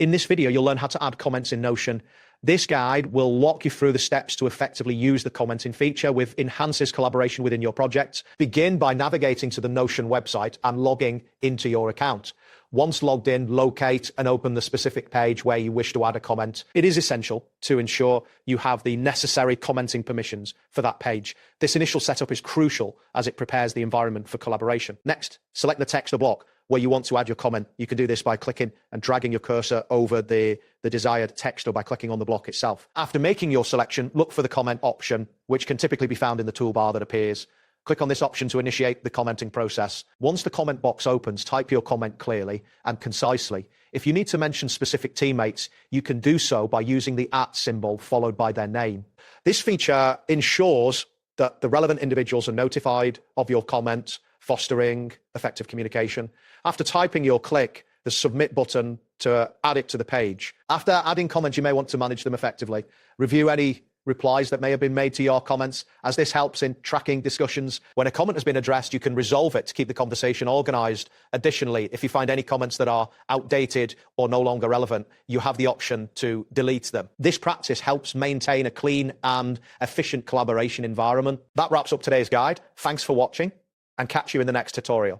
In this video, you'll learn how to add comments in Notion. This guide will walk you through the steps to effectively use the commenting feature, which enhances collaboration within your project. Begin by navigating to the Notion website and logging into your account. Once logged in, locate and open the specific page where you wish to add a comment. It is essential to ensure you have the necessary commenting permissions for that page. This initial setup is crucial as it prepares the environment for collaboration. Next, select the text or block where you want to add your comment. You can do this by clicking and dragging your cursor over the desired text or by clicking on the block itself. After making your selection, look for the comment option, which can typically be found in the toolbar that appears. Click on this option to initiate the commenting process. Once the comment box opens, type your comment clearly and concisely. If you need to mention specific teammates, you can do so by using the @ symbol followed by their name. This feature ensures that the relevant individuals are notified of your comment, fostering effective communication. After typing, you'll click the submit button to add it to the page. After adding comments, you may want to manage them effectively. Review any replies that may have been made to your comments, as this helps in tracking discussions. When a comment has been addressed, you can resolve it to keep the conversation organized. Additionally, if you find any comments that are outdated or no longer relevant, you have the option to delete them. This practice helps maintain a clean and efficient collaboration environment. That wraps up today's guide. Thanks for watching, and catch you in the next tutorial.